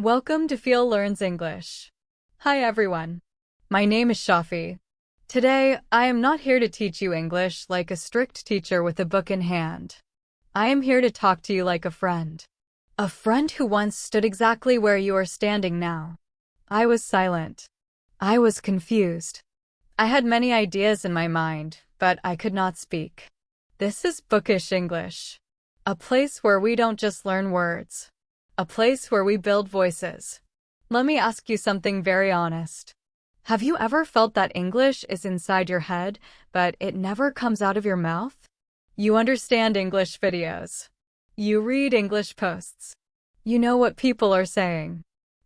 Welcome to Feel Learns English. Hi everyone. My name is Shafi. Today, I am not here to teach you English like a strict teacher with a book in hand. I am here to talk to you like a friend. A friend who once stood exactly where you are standing now. I was silent. I was confused. I had many ideas in my mind, but I could not speak. This is Bookish English. A place where we don't just learn words. A place where we build voices. Let me ask you something very honest. Have you ever felt that English is inside your head, but it never comes out of your mouth? You understand English videos. You read English posts. You know what people are saying.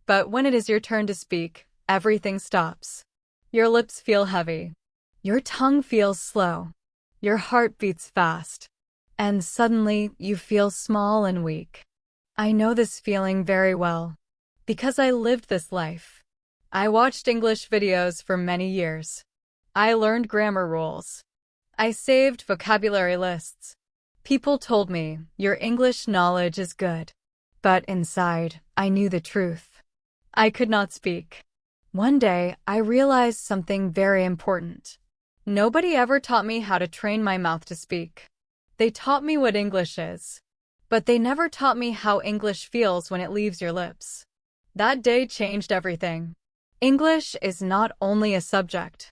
But when it is your turn to speak, everything stops. Your lips feel heavy. Your tongue feels slow. Your heart beats fast. And suddenly, you feel small and weak. I know this feeling very well, because I lived this life. I watched English videos for many years. I learned grammar rules. I saved vocabulary lists. People told me, your English knowledge is good. But inside, I knew the truth. I could not speak. One day, I realized something very important. Nobody ever taught me how to train my mouth to speak. They taught me what English is. But they never taught me how English feels when it leaves your lips. That day changed everything. English is not only a subject.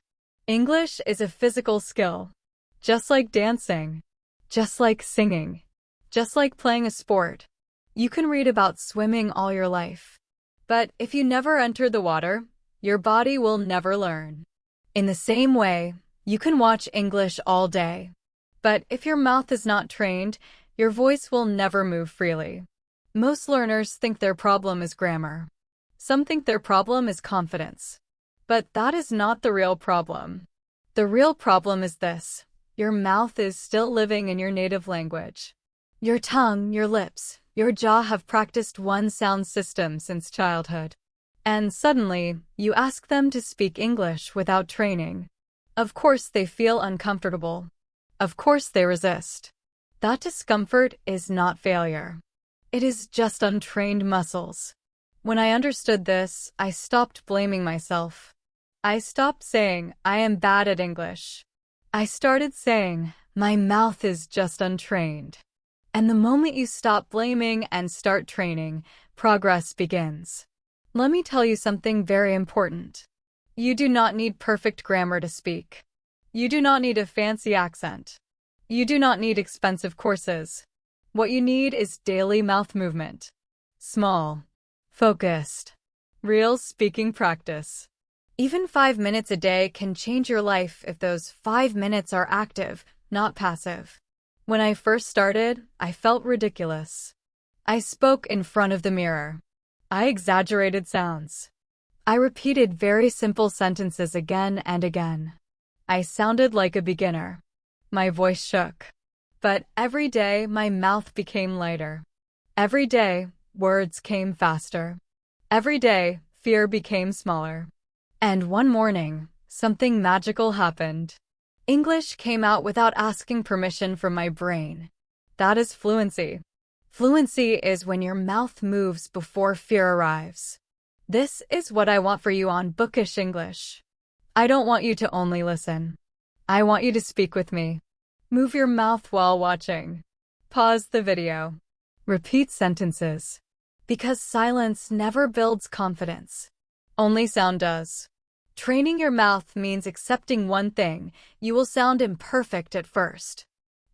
English is a physical skill. Just like dancing. Just like singing. Just like playing a sport. You can read about swimming all your life. But if you never enter the water, your body will never learn. In the same way, you can watch English all day. But if your mouth is not trained, your voice will never move freely. Most learners think their problem is grammar. Some think their problem is confidence. But that is not the real problem. The real problem is this: your mouth is still living in your native language. Your tongue, your lips, your jaw have practiced one sound system since childhood. And suddenly, you ask them to speak English without training. Of course they feel uncomfortable. Of course they resist. That discomfort is not failure. It is just untrained muscles. When I understood this, I stopped blaming myself. I stopped saying, I am bad at English. I started saying, my mouth is just untrained. And the moment you stop blaming and start training, progress begins. Let me tell you something very important. You do not need perfect grammar to speak. You do not need a fancy accent. You do not need expensive courses. What you need is daily mouth movement. Small, focused, real speaking practice. Even 5 minutes a day can change your life if those 5 minutes are active, not passive. When I first started, I felt ridiculous. I spoke in front of the mirror. I exaggerated sounds. I repeated very simple sentences again and again. I sounded like a beginner. My voice shook. But every day, my mouth became lighter. Every day, words came faster. Every day, fear became smaller. And one morning, something magical happened. English came out without asking permission from my brain. That is fluency. Fluency is when your mouth moves before fear arrives. This is what I want for you on Bookish English. I don't want you to only listen. I want you to speak with me. Move your mouth while watching. Pause the video. Repeat sentences. Because silence never builds confidence. Only sound does. Training your mouth means accepting one thing: you will sound imperfect at first.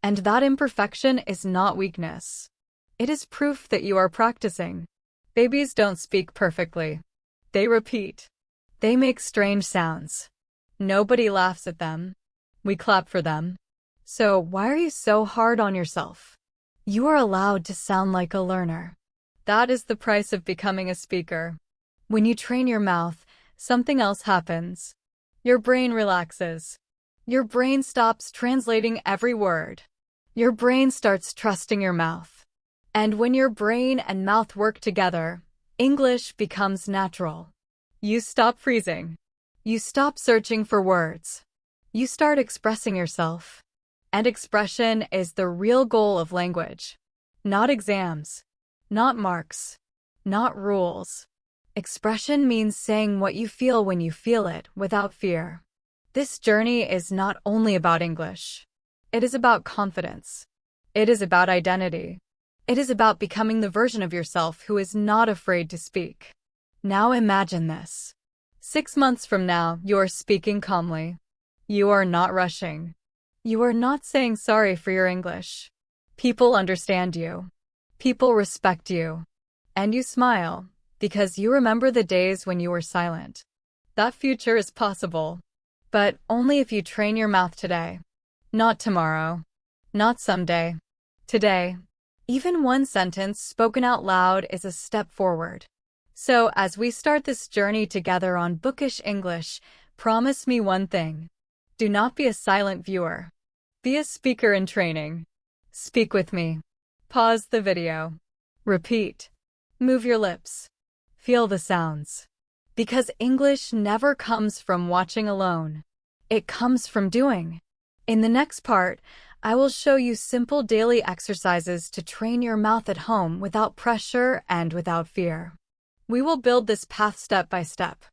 And that imperfection is not weakness. It is proof that you are practicing. Babies don't speak perfectly. They repeat. They make strange sounds. Nobody laughs at them. We clap for them. So why are you so hard on yourself? You are allowed to sound like a learner. That is the price of becoming a speaker. When you train your mouth, something else happens. Your brain relaxes. Your brain stops translating every word. Your brain starts trusting your mouth. And when your brain and mouth work together, English becomes natural. You stop freezing. You stop searching for words. You start expressing yourself. And expression is the real goal of language. Not exams. Not marks. Not rules. Expression means saying what you feel when you feel it, without fear. This journey is not only about English. It is about confidence. It is about identity. It is about becoming the version of yourself who is not afraid to speak. Now imagine this. 6 months from now, you are speaking calmly. You are not rushing. You are not saying sorry for your English. People understand you. People respect you. And you smile, because you remember the days when you were silent. That future is possible. But only if you train your mouth today. Not tomorrow. Not someday. Today. Even one sentence spoken out loud is a step forward. So, as we start this journey together on Bookish English, promise me one thing. Do not be a silent viewer. Be a speaker in training. Speak with me. Pause the video. Repeat. Move your lips. Feel the sounds. Because English never comes from watching alone. It comes from doing. In the next part, I will show you simple daily exercises to train your mouth at home without pressure and without fear. We will build this path step by step.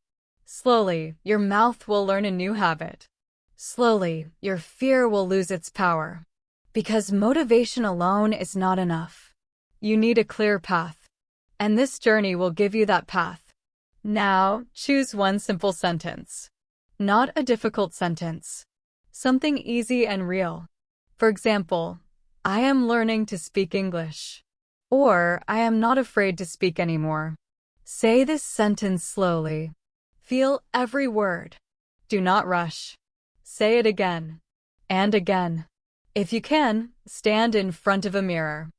Slowly, your mouth will learn a new habit. Slowly, your fear will lose its power. Because motivation alone is not enough. You need a clear path. And this journey will give you that path. Now, choose one simple sentence. Not a difficult sentence. Something easy and real. For example, I am learning to speak English. Or, I am not afraid to speak anymore. Say this sentence slowly. Feel every word. Do not rush. Say it again. And again. If you can, stand in front of a mirror.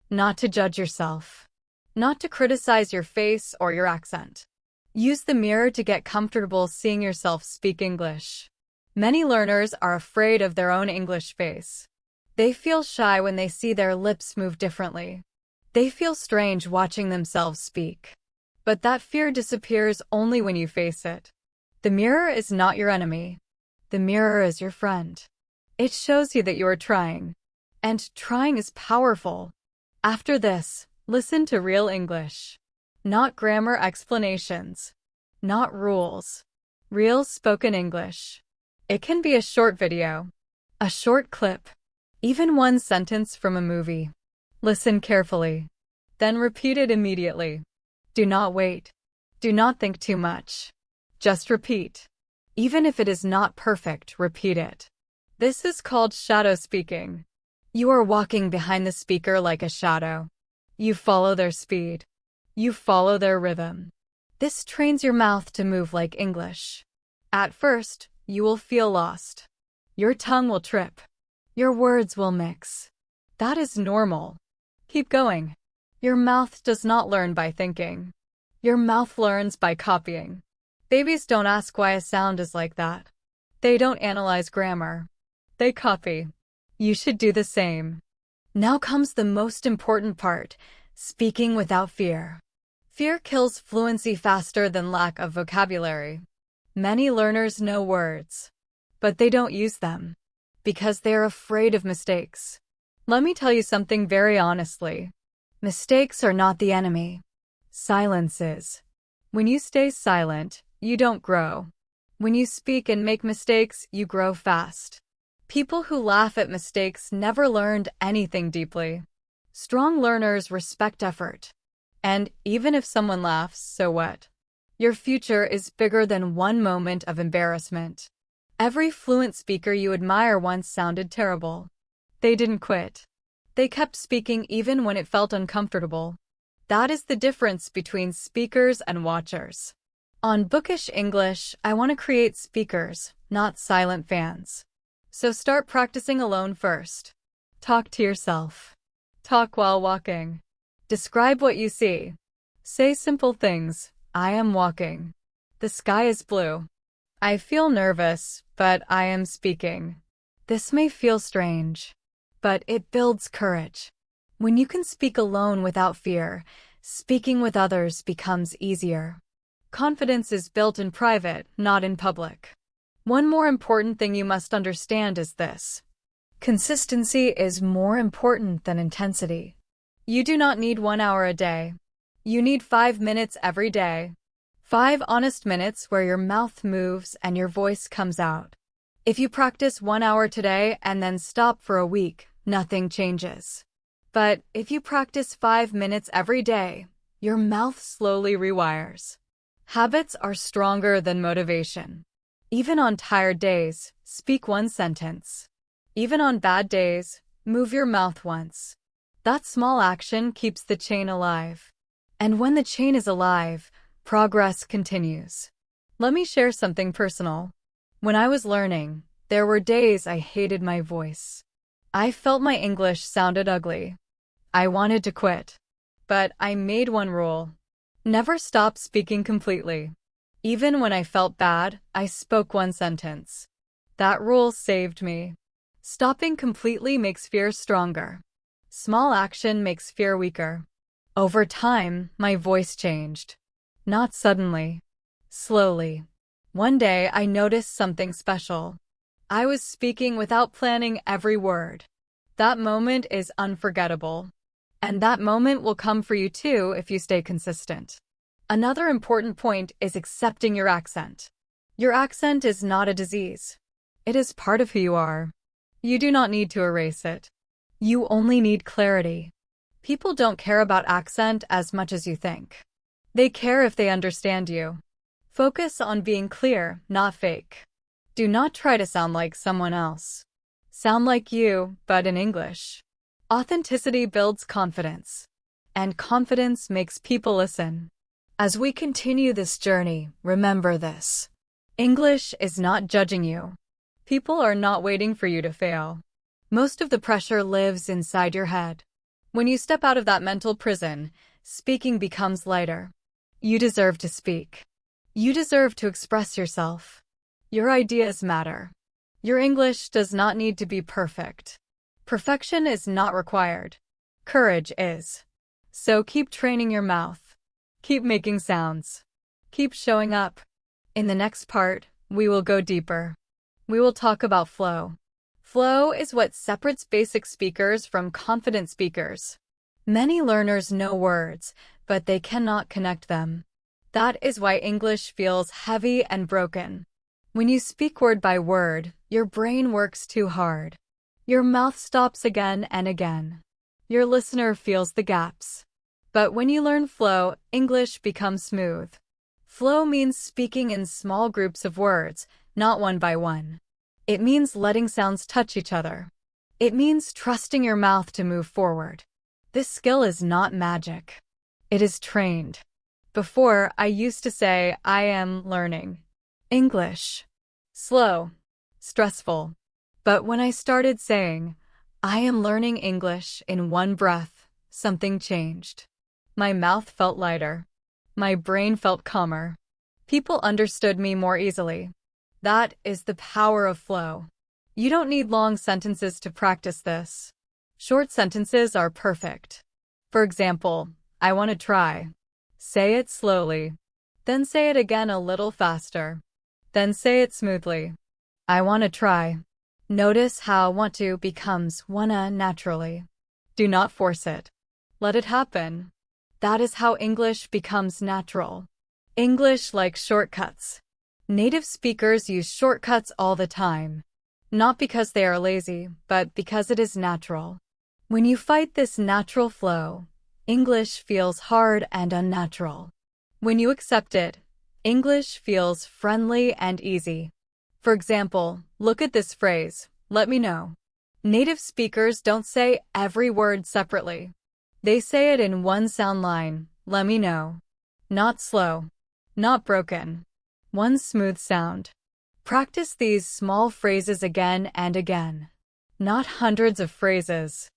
Not to judge yourself. Not to criticize your face or your accent. Use the mirror to get comfortable seeing yourself speak English. Many learners are afraid of their own English face. They feel shy when they see their lips move differently. They feel strange watching themselves speak. But that fear disappears only when you face it. The mirror is not your enemy. The mirror is your friend. It shows you that you are trying. And trying is powerful. After this, listen to real English. Not grammar explanations. Not rules. Real spoken English. It can be a short video. A short clip. Even one sentence from a movie. Listen carefully. Then repeat it immediately. Do not wait. Do not think too much. Just repeat. Even if it is not perfect, repeat it. This is called shadow speaking. You are walking behind the speaker like a shadow. You follow their speed. You follow their rhythm. This trains your mouth to move like English. At first, you will feel lost. Your tongue will trip. Your words will mix. That is normal. Keep going. Your mouth does not learn by thinking. Your mouth learns by copying. Babies don't ask why a sound is like that. They don't analyze grammar. They copy. You should do the same. Now comes the most important part, speaking without fear. Fear kills fluency faster than lack of vocabulary. Many learners know words, but they don't use them because they're afraid of mistakes. Let me tell you something very honestly. Mistakes are not the enemy. Silence is. When you stay silent, you don't grow. When you speak and make mistakes, you grow fast. People who laugh at mistakes never learned anything deeply. Strong learners respect effort. And even if someone laughs, so what? Your future is bigger than one moment of embarrassment. Every fluent speaker you admire once sounded terrible. They didn't quit. They kept speaking even when it felt uncomfortable. That is the difference between speakers and watchers. On Bookish English, I want to create speakers, not silent fans. So start practicing alone first. Talk to yourself. Talk while walking. Describe what you see. Say simple things. I am walking. The sky is blue. I feel nervous, but I am speaking. This may feel strange, but it builds courage. When you can speak alone without fear, speaking with others becomes easier. Confidence is built in private, not in public. One more important thing you must understand is this. Consistency is more important than intensity. You do not need 1 hour a day. You need 5 minutes every day. 5 honest minutes where your mouth moves and your voice comes out. If you practice 1 hour today and then stop for a week, nothing changes. But if you practice 5 minutes every day, your mouth slowly rewires. Habits are stronger than motivation. Even on tired days, speak one sentence. Even on bad days, move your mouth once. That small action keeps the chain alive. And when the chain is alive, progress continues. Let me share something personal. When I was learning, there were days I hated my voice. I felt my English sounded ugly. I wanted to quit. But I made one rule. Never stop speaking completely. Even when I felt bad, I spoke one sentence. That rule saved me. Stopping completely makes fear stronger. Small action makes fear weaker. Over time, my voice changed. Not suddenly. Slowly. One day, I noticed something special. I was speaking without planning every word. That moment is unforgettable. And that moment will come for you too if you stay consistent. Another important point is accepting your accent. Your accent is not a disease. It is part of who you are. You do not need to erase it. You only need clarity. People don't care about accent as much as you think. They care if they understand you. Focus on being clear, not fake. Do not try to sound like someone else. Sound like you, but in English. Authenticity builds confidence. And confidence makes people listen. As we continue this journey, remember this. English is not judging you. People are not waiting for you to fail. Most of the pressure lives inside your head. When you step out of that mental prison, speaking becomes lighter. You deserve to speak. You deserve to express yourself. Your ideas matter. Your English does not need to be perfect. Perfection is not required. Courage is. So keep training your mouth. Keep making sounds. Keep showing up. In the next part, we will go deeper. We will talk about flow. Flow is what separates basic speakers from confident speakers. Many learners know words, but they cannot connect them. That is why English feels heavy and broken. When you speak word by word, your brain works too hard. Your mouth stops again and again. Your listener feels the gaps. But when you learn flow, English becomes smooth. Flow means speaking in small groups of words, not one by one. It means letting sounds touch each other. It means trusting your mouth to move forward. This skill is not magic. It is trained. Before, I used to say, I am learning English. Slow. Stressful. But when I started saying, I am learning English in one breath, something changed. My mouth felt lighter. My brain felt calmer. People understood me more easily. That is the power of flow. You don't need long sentences to practice this. Short sentences are perfect. For example, I want to try. Say it slowly. Then say it again a little faster. Then say it smoothly. I want to try. Notice how want to becomes wanna naturally. Do not force it. Let it happen. That is how English becomes natural. English likes shortcuts. Native speakers use shortcuts all the time. Not because they are lazy, but because it is natural. When you fight this natural flow, English feels hard and unnatural. When you accept it, English feels friendly and easy. For example, look at this phrase, let me know. Native speakers don't say every word separately. They say it in one sound line, let me know. Not slow. Not broken. One smooth sound. Practice these small phrases again and again. Not hundreds of phrases.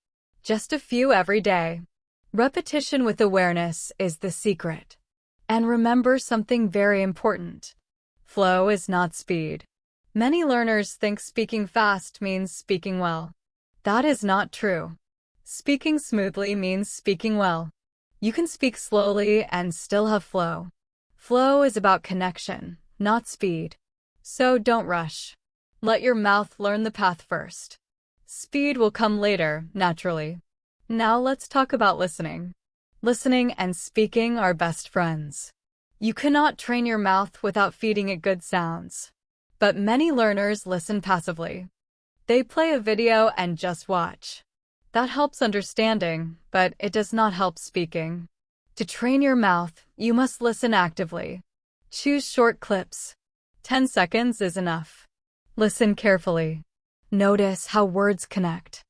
Just a few every day. Repetition with awareness is the secret. And remember something very important. Flow is not speed. Many learners think speaking fast means speaking well. That is not true. Speaking smoothly means speaking well. You can speak slowly and still have flow. Flow is about connection, not speed. So don't rush. Let your mouth learn the path first. Speed will come later, naturally. Now let's talk about listening. Listening and speaking are best friends. You cannot train your mouth without feeding it good sounds. But many learners listen passively. They play a video and just watch. That helps understanding, but it does not help speaking. To train your mouth, you must listen actively. Choose short clips. 10 seconds is enough. Listen carefully. Notice how words connect.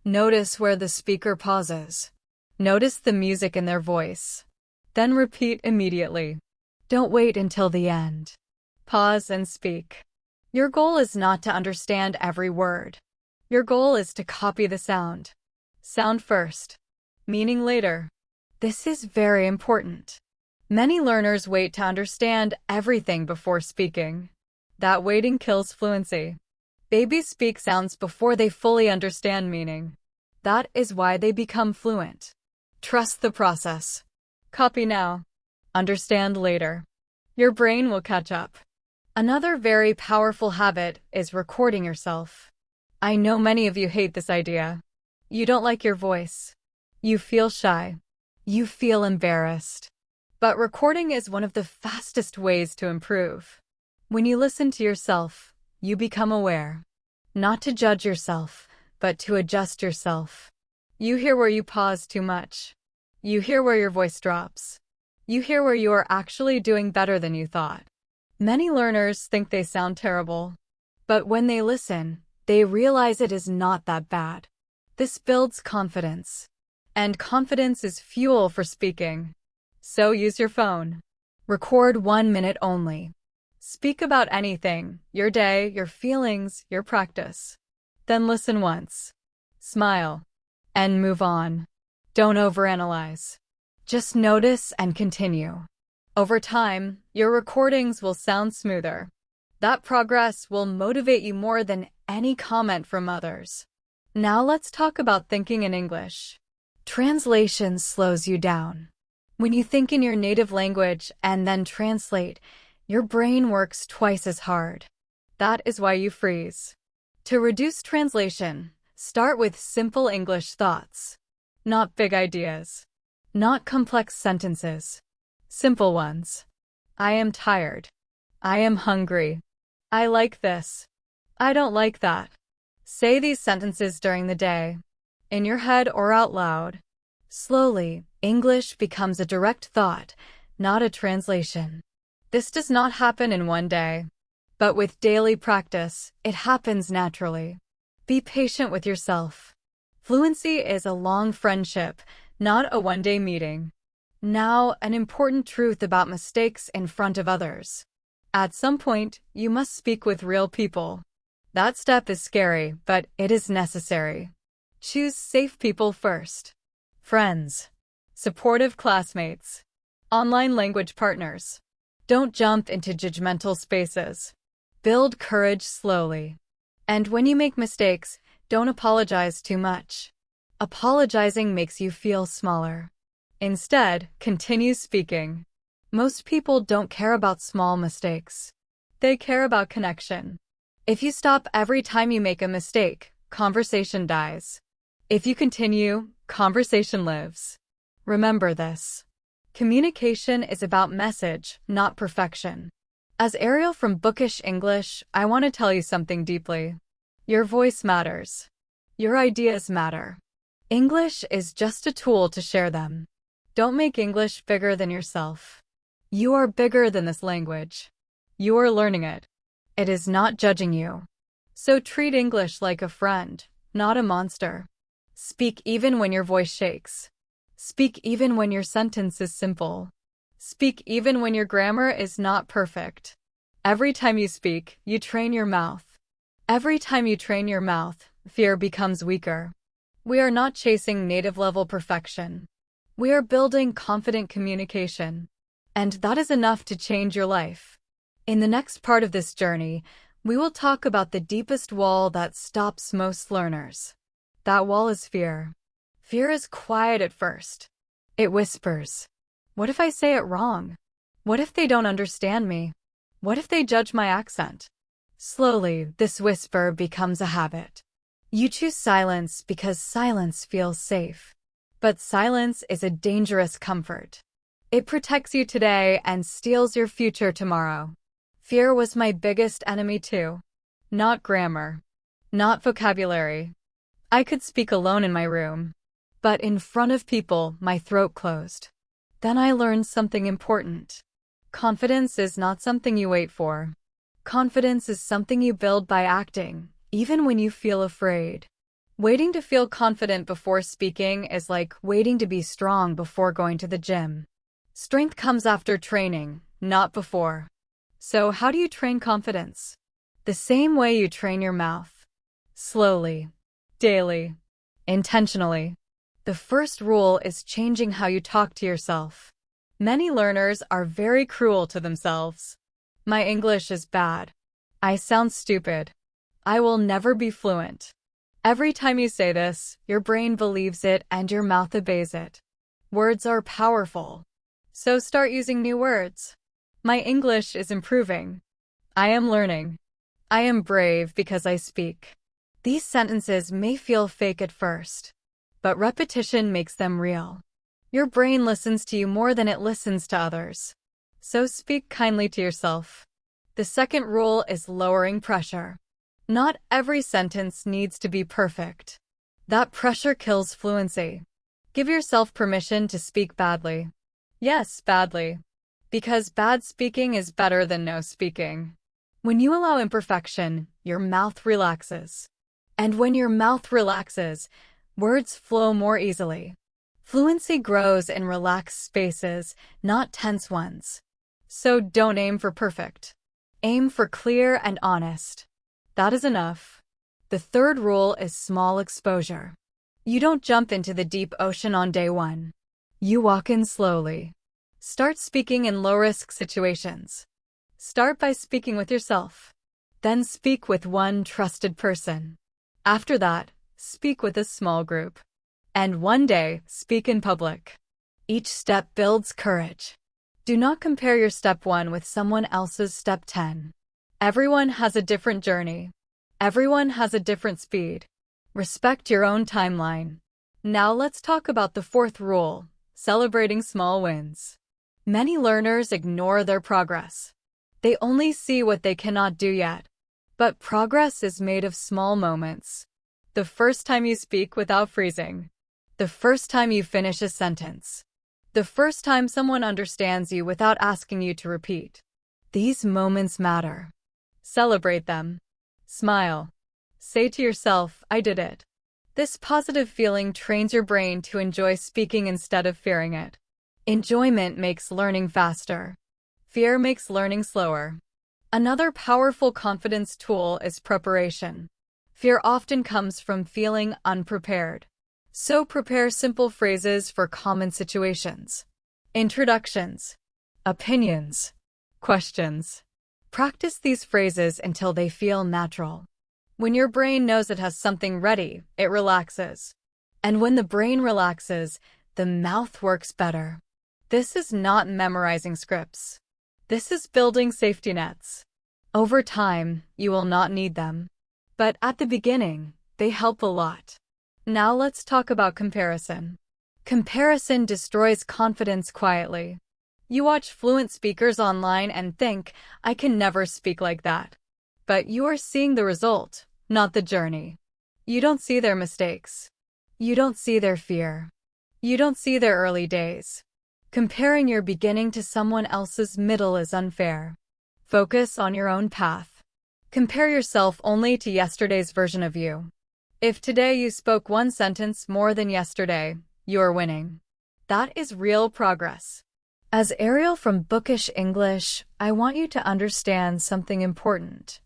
Notice where the speaker pauses. Notice the music in their voice. Then repeat immediately. Don't wait until the end. Pause and speak. Your goal is not to understand every word. Your goal is to copy the sound. Sound first, meaning later. This is very important. Many learners wait to understand everything before speaking. That waiting kills fluency. Babies speak sounds before they fully understand meaning. That is why they become fluent. Trust the process. Copy now. Understand later. Your brain will catch up. Another very powerful habit is recording yourself. I know many of you hate this idea. You don't like your voice. You feel shy. You feel embarrassed. But recording is one of the fastest ways to improve. When you listen to yourself, you become aware. Not to judge yourself, but to adjust yourself. You hear where you pause too much. You hear where your voice drops. You hear where you are actually doing better than you thought. Many learners think they sound terrible. But when they listen, they realize it is not that bad. This builds confidence. And confidence is fuel for speaking. So use your phone. Record 1 minute only. Speak about anything, your day, your feelings, your practice. Then listen once. Smile. And move on. Don't overanalyze. Just notice and continue. Over time, your recordings will sound smoother. That progress will motivate you more than any comment from others. Now let's talk about thinking in English. Translation slows you down. When you think in your native language and then translate, your brain works twice as hard. That is why you freeze. To reduce translation, start with simple English thoughts. Not big ideas. Not complex sentences. Simple ones. I am tired. I am hungry. I like this. I don't like that. Say these sentences during the day, in your head or out loud. Slowly, English becomes a direct thought, not a translation. This does not happen in one day. But with daily practice, it happens naturally. Be patient with yourself. Fluency is a long friendship, not a one-day meeting. Now, an important truth about mistakes in front of others. At some point, you must speak with real people. That step is scary, but it is necessary. Choose safe people first. Friends. Supportive classmates. Online language partners. Don't jump into judgmental spaces. Build courage slowly. And when you make mistakes, don't apologize too much. Apologizing makes you feel smaller. Instead, continue speaking. Most people don't care about small mistakes. They care about connection. If you stop every time you make a mistake, conversation dies. If you continue, conversation lives. Remember this. Communication is about message, not perfection. As Ariel from Bookish English, I want to tell you something deeply. Your voice matters. Your ideas matter. English is just a tool to share them. Don't make English bigger than yourself. You are bigger than this language. You are learning it. It is not judging you. So treat English like a friend, not a monster. Speak even when your voice shakes. Speak even when your sentence is simple. Speak even when your grammar is not perfect. Every time you speak, you train your mouth. Every time you train your mouth, fear becomes weaker. We are not chasing native-level perfection. We are building confident communication. And that is enough to change your life. In the next part of this journey, we will talk about the deepest wall that stops most learners. That wall is fear. Fear is quiet at first. It whispers. What if I say it wrong? What if they don't understand me? What if they judge my accent? Slowly, this whisper becomes a habit. You choose silence because silence feels safe. But silence is a dangerous comfort. It protects you today and steals your future tomorrow. Fear was my biggest enemy too. Not grammar. Not vocabulary. I could speak alone in my room. But in front of people, my throat closed. Then I learned something important. Confidence is not something you wait for. Confidence is something you build by acting, even when you feel afraid. Waiting to feel confident before speaking is like waiting to be strong before going to the gym. Strength comes after training, not before. So how do you train confidence? The same way you train your mouth. Slowly. Daily. Intentionally. The first rule is changing how you talk to yourself. Many learners are very cruel to themselves. My English is bad. I sound stupid. I will never be fluent. Every time you say this, your brain believes it and your mouth obeys it. Words are powerful. So start using new words. My English is improving. I am learning. I am brave because I speak. These sentences may feel fake at first, but repetition makes them real. Your brain listens to you more than it listens to others. So speak kindly to yourself. The second rule is lowering pressure. Not every sentence needs to be perfect. That pressure kills fluency. Give yourself permission to speak badly. Yes, badly. Because bad speaking is better than no speaking. When you allow imperfection, your mouth relaxes. And when your mouth relaxes, words flow more easily. Fluency grows in relaxed spaces, not tense ones. So don't aim for perfect. Aim for clear and honest. That is enough. The third rule is small exposure. You don't jump into the deep ocean on day one. You walk in slowly. Start speaking in low-risk situations. Start by speaking with yourself. Then speak with one trusted person. After that, speak with a small group. And one day, speak in public. Each step builds courage. Do not compare your step 1 with someone else's step 10. Everyone has a different journey. Everyone has a different speed. Respect your own timeline. Now let's talk about the fourth rule, celebrating small wins. Many learners ignore their progress. They only see what they cannot do yet. But progress is made of small moments. The first time you speak without freezing. The first time you finish a sentence. The first time someone understands you without asking you to repeat. These moments matter. Celebrate them. Smile. Say to yourself, I did it. This positive feeling trains your brain to enjoy speaking instead of fearing it. Enjoyment makes learning faster. Fear makes learning slower. Another powerful confidence tool is preparation. Fear often comes from feeling unprepared. So prepare simple phrases for common situations. Introductions. Opinions. Questions. Practice these phrases until they feel natural. When your brain knows it has something ready, it relaxes. And when the brain relaxes, the mouth works better. This is not memorizing scripts. This is building safety nets. Over time, you will not need them. But at the beginning, they help a lot. Now let's talk about comparison. Comparison destroys confidence quietly. You watch fluent speakers online and think, I can never speak like that. But you are seeing the result, not the journey. You don't see their mistakes. You don't see their fear. You don't see their early days. Comparing your beginning to someone else's middle is unfair. Focus on your own path. Compare yourself only to yesterday's version of you. If today you spoke one sentence more than yesterday, you are winning. That is real progress. As Ariel from Bookish English, I want you to understand something important.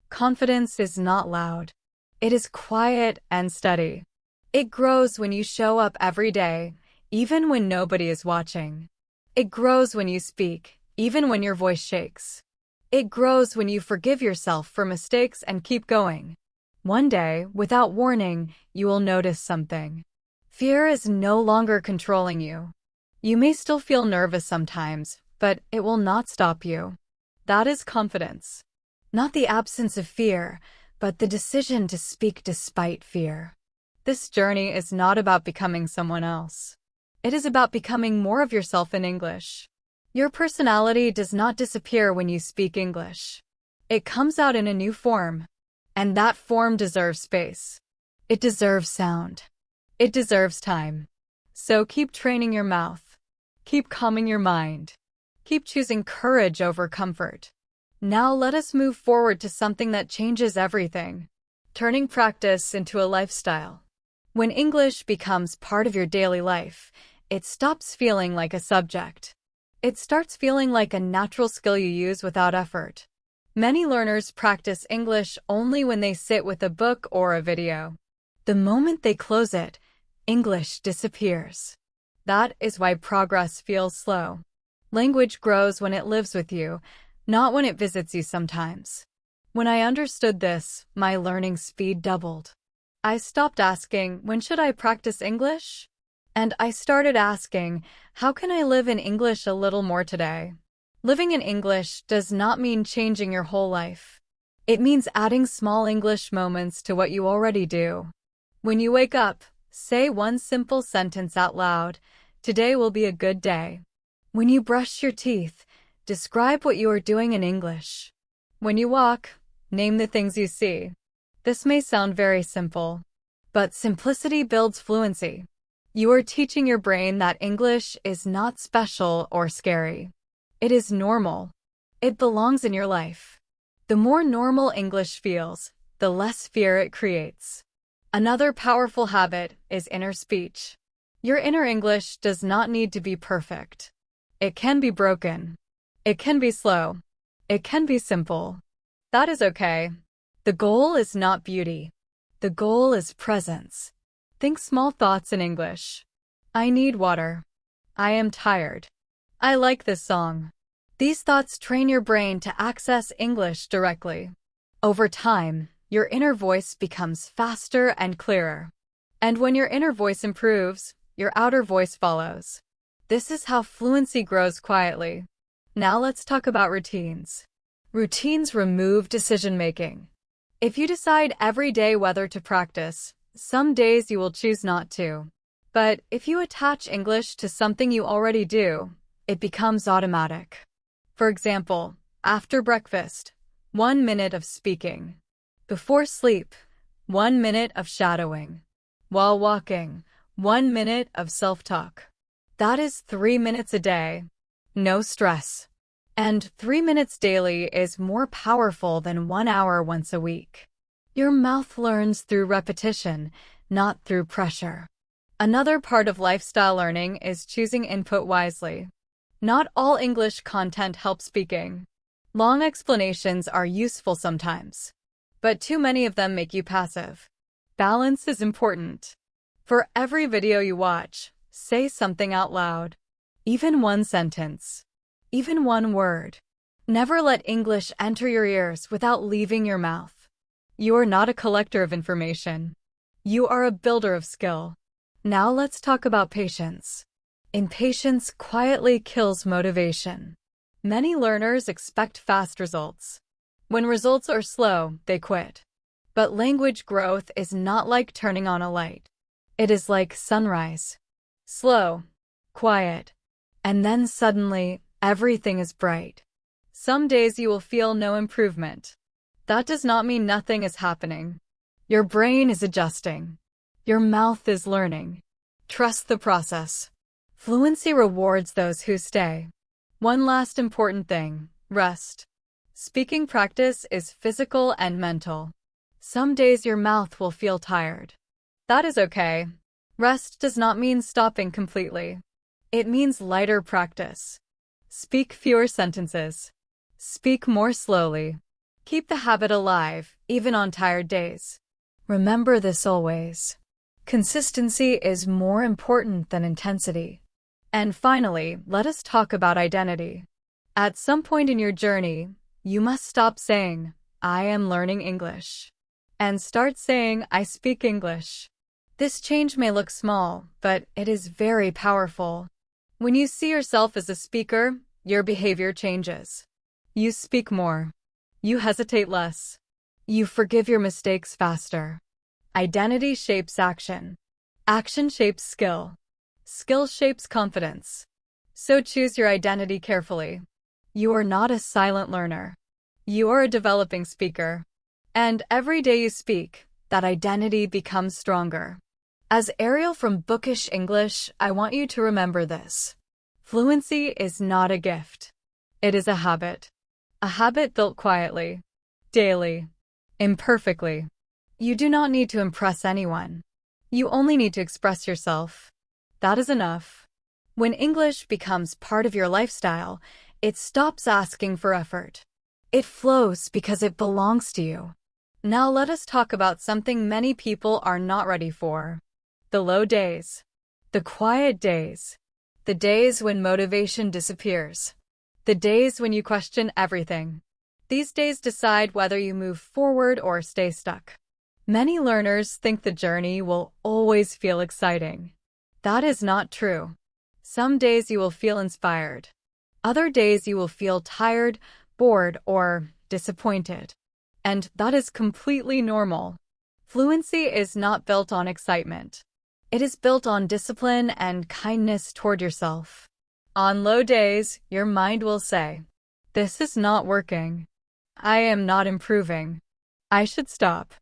Confidence is not loud. It is quiet and steady. It grows when you show up every day, even when nobody is watching. It grows when you speak, even when your voice shakes. It grows when you forgive yourself for mistakes and keep going. One day, without warning, you will notice something. Fear is no longer controlling you. You may still feel nervous sometimes, but it will not stop you. That is confidence. Not the absence of fear, but the decision to speak despite fear. This journey is not about becoming someone else. It is about becoming more of yourself in English. Your personality does not disappear when you speak English. It comes out in a new form. And that form deserves space. It deserves sound. It deserves time. So keep training your mouth. Keep calming your mind. Keep choosing courage over comfort. Now let us move forward to something that changes everything. Turning practice into a lifestyle. When English becomes part of your daily life, it stops feeling like a subject. It starts feeling like a natural skill you use without effort. Many learners practice English only when they sit with a book or a video. The moment they close it, English disappears. That is why progress feels slow. Language grows when it lives with you, not when it visits you sometimes. When I understood this, my learning speed doubled. I stopped asking, when should I practice English? And I started asking, how can I live in English a little more today? Living in English does not mean changing your whole life. It means adding small English moments to what you already do. When you wake up, say one simple sentence out loud. Today will be a good day. When you brush your teeth, describe what you are doing in English. When you walk, name the things you see. This may sound very simple, but simplicity builds fluency. You are teaching your brain that English is not special or scary. It is normal. It belongs in your life. The more normal English feels, the less fear it creates. Another powerful habit is inner speech. Your inner English does not need to be perfect. It can be broken. It can be slow. It can be simple. That is okay. The goal is not beauty. The goal is presence. Think small thoughts in English. I need water. I am tired. I like this song. These thoughts train your brain to access English directly. Over time, your inner voice becomes faster and clearer. And when your inner voice improves, your outer voice follows. This is how fluency grows quietly. Now let's talk about routines. Routines remove decision-making. If you decide every day whether to practice, some days you will choose not to. But if you attach English to something you already do, it becomes automatic. For example, after breakfast, 1 minute of speaking. Before sleep, 1 minute of shadowing. While walking, 1 minute of self-talk. That is 3 minutes a day. No stress. And 3 minutes daily is more powerful than 1 hour once a week. Your mouth learns through repetition, not through pressure. Another part of lifestyle learning is choosing input wisely. Not all English content helps speaking. Long explanations are useful sometimes, but too many of them make you passive. Balance is important. For every video you watch, say something out loud. Even one sentence. Even one word. Never let English enter your ears without leaving your mouth. You are not a collector of information. You are a builder of skill. Now let's talk about patience. Impatience quietly kills motivation. Many learners expect fast results. When results are slow, they quit. But language growth is not like turning on a light. It is like sunrise. Slow, quiet, and then suddenly, everything is bright. Some days you will feel no improvement. That does not mean nothing is happening. Your brain is adjusting. Your mouth is learning. Trust the process. Fluency rewards those who stay. One last important thing, rest. Speaking practice is physical and mental. Some days your mouth will feel tired. That is okay. Rest does not mean stopping completely. It means lighter practice. Speak fewer sentences. Speak more slowly. Keep the habit alive, even on tired days. Remember this always. Consistency is more important than intensity. And finally, let us talk about identity. At some point in your journey, you must stop saying, I am learning English, and start saying, I speak English. This change may look small, but it is very powerful. When you see yourself as a speaker, your behavior changes. You speak more. You hesitate less. You forgive your mistakes faster. Identity shapes action. Action shapes skill. Skill shapes confidence. So choose your identity carefully. You are not a silent learner. You are a developing speaker. And every day you speak, that identity becomes stronger. As Ariel from Bookish English, I want you to remember this. Fluency is not a gift. It is a habit. A habit built quietly, daily, imperfectly. You do not need to impress anyone. You only need to express yourself. That is enough. When English becomes part of your lifestyle, it stops asking for effort. It flows because it belongs to you. Now let us talk about something many people are not ready for. The low days. The quiet days. The days when motivation disappears. The days when you question everything. These days decide whether you move forward or stay stuck. Many learners think the journey will always feel exciting. That is not true. Some days you will feel inspired. Other days you will feel tired, bored, or disappointed. And that is completely normal. Fluency is not built on excitement. It is built on discipline and kindness toward yourself. On low days, your mind will say, "This is not working. I am not improving. I should stop."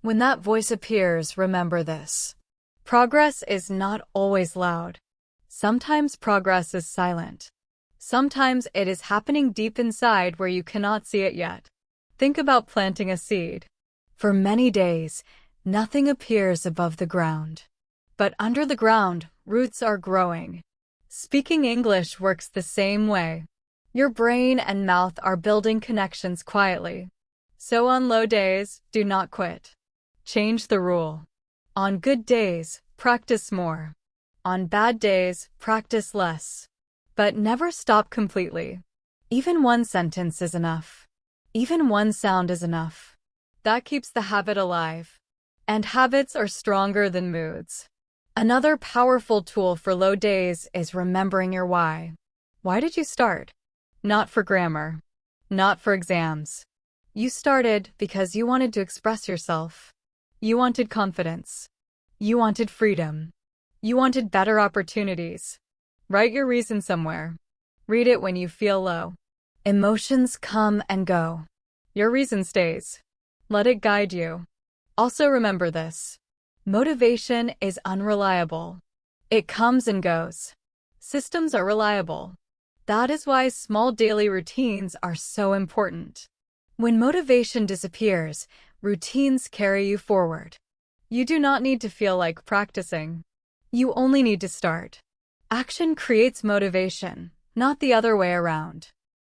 When that voice appears, remember this. Progress is not always loud. Sometimes progress is silent. Sometimes it is happening deep inside where you cannot see it yet. Think about planting a seed. For many days, nothing appears above the ground. But under the ground, roots are growing. Speaking English works the same way. Your brain and mouth are building connections quietly. So on low days, do not quit. Change the rule. On good days, practice more. On bad days, practice less. But never stop completely. Even one sentence is enough. Even one sound is enough. That keeps the habit alive. And habits are stronger than moods. Another powerful tool for low days is remembering your why. Why did you start? Not for grammar. Not for exams. You started because you wanted to express yourself. You wanted confidence. You wanted freedom. You wanted better opportunities. Write your reason somewhere. Read it when you feel low. Emotions come and go. Your reason stays. Let it guide you. Also remember this. Motivation is unreliable. It comes and goes. Systems are reliable. That is why small daily routines are so important. When motivation disappears, routines carry you forward. You do not need to feel like practicing. You only need to start. Action creates motivation, not the other way around.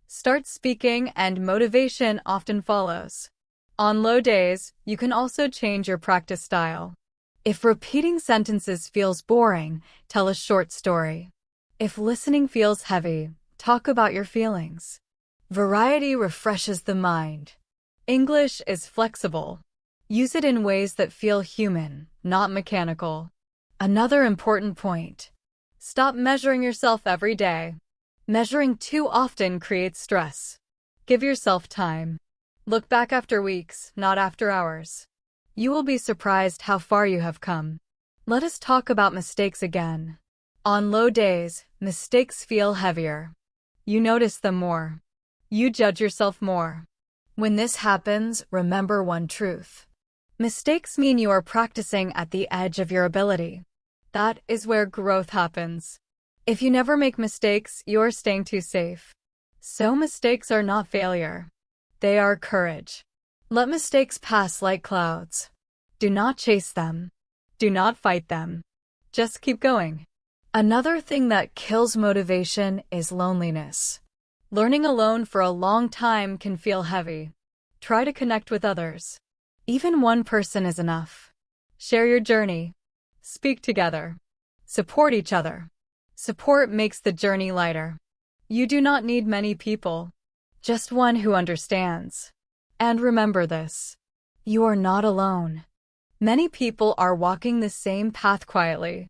Start speaking and motivation often follows. On low days, you can also change your practice style. If repeating sentences feels boring, tell a short story. If listening feels heavy, talk about your feelings. Variety refreshes the mind. English is flexible. Use it in ways that feel human, not mechanical. Another important point. Stop measuring yourself every day. Measuring too often creates stress. Give yourself time. Look back after weeks, not after hours. You will be surprised how far you have come. Let us talk about mistakes again. On low days, mistakes feel heavier. You notice them more. You judge yourself more. When this happens, remember one truth. Mistakes mean you are practicing at the edge of your ability. That is where growth happens. If you never make mistakes, you are staying too safe. So mistakes are not failure. They are courage. Let mistakes pass like clouds. Do not chase them. Do not fight them. Just keep going. Another thing that kills motivation is loneliness. Learning alone for a long time can feel heavy. Try to connect with others. Even one person is enough. Share your journey. Speak together. Support each other. Support makes the journey lighter. You do not need many people. Just one who understands. And remember this. You are not alone. Many people are walking the same path quietly.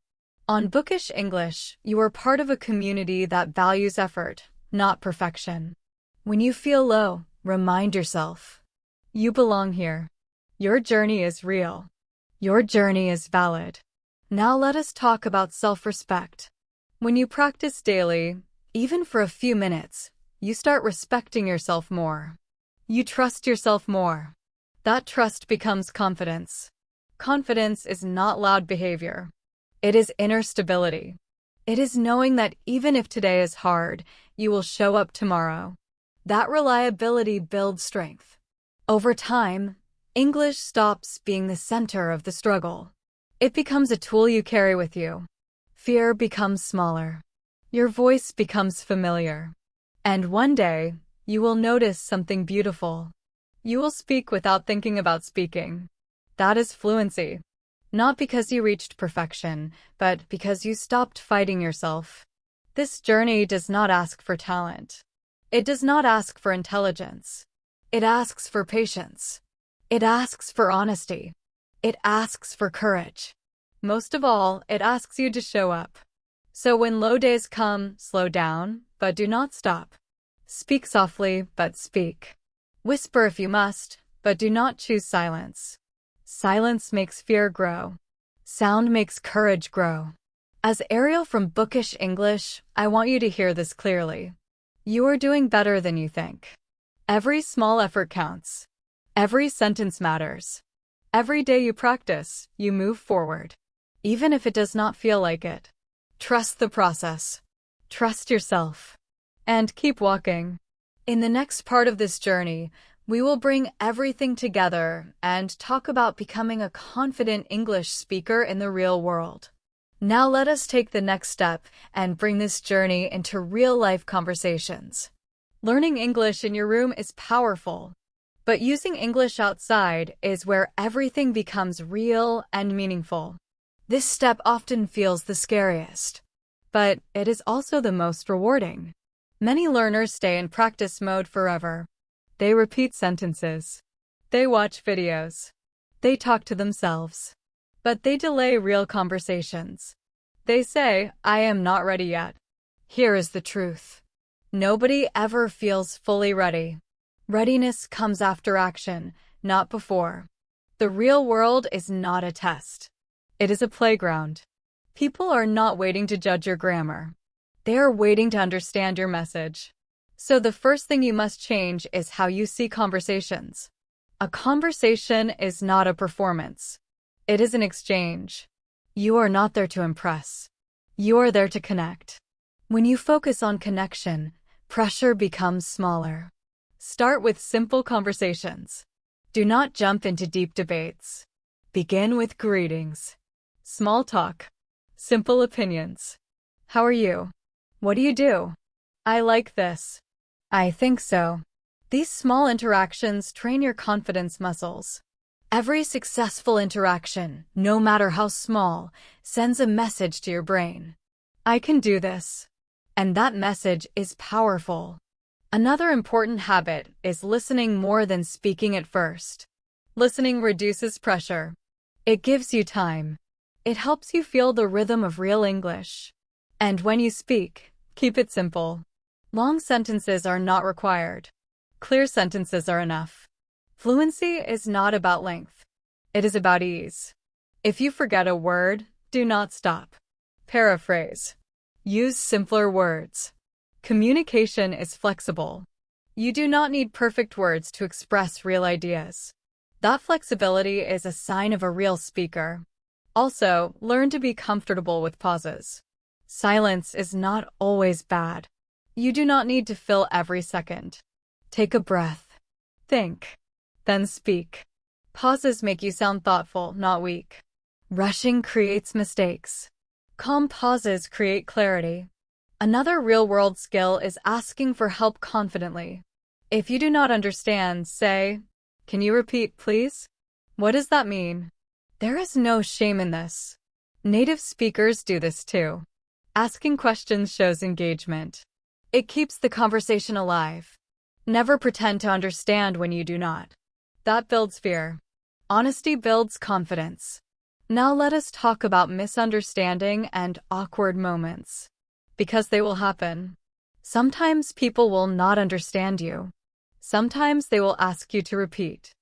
On Bookish English, you are part of a community that values effort, not perfection. When you feel low, remind yourself. You belong here. Your journey is real. Your journey is valid. Now let us talk about self-respect. When you practice daily, even for a few minutes, you start respecting yourself more. You trust yourself more. That trust becomes confidence. Confidence is not loud behavior. It is inner stability. It is knowing that even if today is hard, you will show up tomorrow. That reliability builds strength. Over time, English stops being the center of the struggle. It becomes a tool you carry with you. Fear becomes smaller. Your voice becomes familiar. And one day, you will notice something beautiful. You will speak without thinking about speaking. That is fluency. Not because you reached perfection, but because you stopped fighting yourself. This journey does not ask for talent. It does not ask for intelligence. It asks for patience. It asks for honesty. It asks for courage. Most of all, it asks you to show up. So when low days come, slow down, but do not stop. Speak softly, but speak. Whisper if you must, but do not choose silence. Silence makes fear grow. Sound makes courage grow. As Ariel from Bookish English, I want you to hear this clearly. You are doing better than you think. Every small effort counts. Every sentence matters. Every day you practice, you move forward. Even if it does not feel like it. Trust the process. Trust yourself. And keep walking. In the next part of this journey, we will bring everything together and talk about becoming a confident English speaker in the real world. Now let us take the next step and bring this journey into real-life conversations. Learning English in your room is powerful, but using English outside is where everything becomes real and meaningful. This step often feels the scariest, but it is also the most rewarding. Many learners stay in practice mode forever. They repeat sentences. They watch videos. They talk to themselves. But they delay real conversations. They say, I am not ready yet. Here is the truth. Nobody ever feels fully ready. Readiness comes after action, not before. The real world is not a test. It is a playground. People are not waiting to judge your grammar. They are waiting to understand your message. So the first thing you must change is how you see conversations. A conversation is not a performance. It is an exchange. You are not there to impress. You are there to connect. When you focus on connection, pressure becomes smaller. Start with simple conversations. Do not jump into deep debates. Begin with greetings. Small talk. Simple opinions. How are you? What do you do? I like this. I think so. These small interactions train your confidence muscles. Every successful interaction, no matter how small, sends a message to your brain. I can do this. And that message is powerful. Another important habit is listening more than speaking at first. Listening reduces pressure. It gives you time. It helps you feel the rhythm of real English. And when you speak, keep it simple. Long sentences are not required. Clear sentences are enough. Fluency is not about length. It is about ease. If you forget a word, do not stop. Paraphrase. Use simpler words. Communication is flexible. You do not need perfect words to express real ideas. That flexibility is a sign of a real speaker. Also, learn to be comfortable with pauses. Silence is not always bad. You do not need to fill every second. Take a breath. Think. Then speak. Pauses make you sound thoughtful, not weak. Rushing creates mistakes. Calm pauses create clarity. Another real-world skill is asking for help confidently. If you do not understand, say, "Can you repeat, please?" What does that mean? There is no shame in this. Native speakers do this too. Asking questions shows engagement. It keeps the conversation alive. Never pretend to understand when you do not. That builds fear. Honesty builds confidence. Now let us talk about misunderstanding and awkward moments. Because they will happen. Sometimes people will not understand you. Sometimes they will ask you to repeat.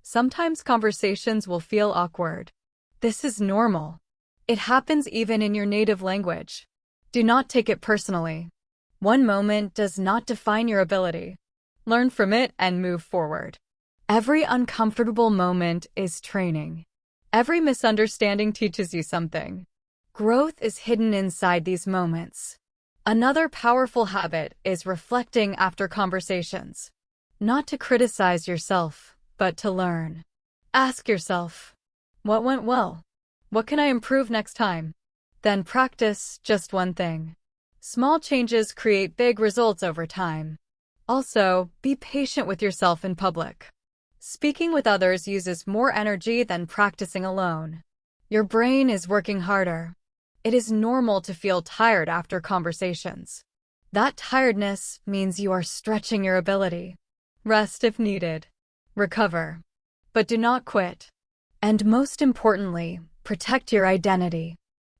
Sometimes conversations will feel awkward. This is normal. It happens even in your native language. Do not take it personally. One moment does not define your ability. Learn from it and move forward. Every uncomfortable moment is training. Every misunderstanding teaches you something. Growth is hidden inside these moments. Another powerful habit is reflecting after conversations. Not to criticize yourself, but to learn. Ask yourself, what went well? What can I improve next time? Then practice just one thing. Small changes create big results over time. Also, be patient with yourself in public. Speaking with others uses more energy than practicing alone. Your brain is working harder. It is normal to feel tired after conversations. That tiredness means you are stretching your ability. Rest if needed. Recover. But do not quit. And most importantly, protect your identity.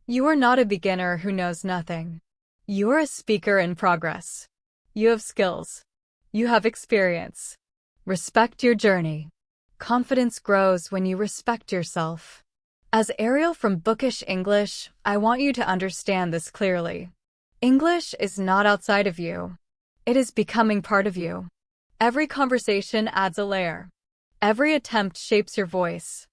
You are not a beginner who knows nothing. You are a speaker in progress. You have skills. You have experience. Respect your journey. Confidence grows when you respect yourself. As Ariel from Bookish English, I want you to understand this clearly. English is not outside of you. It is becoming part of you. Every conversation adds a layer. Every attempt shapes your voice.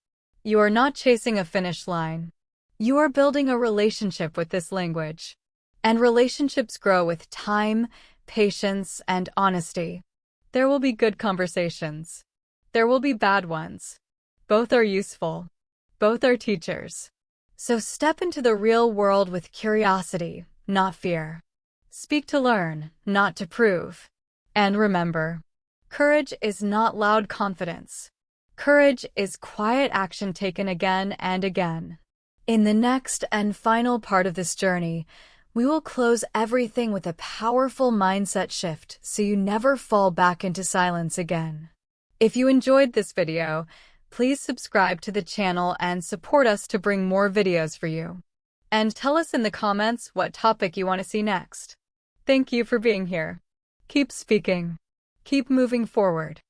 You are not chasing a finish line. You are building a relationship with this language. And relationships grow with time, patience, and honesty. There will be good conversations. There will be bad ones. Both are useful. Both are teachers. So step into the real world with curiosity, not fear. Speak to learn, not to prove. And remember, courage is not loud confidence. Courage is quiet action taken again and again. In the next and final part of this journey, we will close everything with a powerful mindset shift so you never fall back into silence again. If you enjoyed this video, please subscribe to the channel and support us to bring more videos for you. And tell us in the comments what topic you want to see next. Thank you for being here. Keep speaking. Keep moving forward.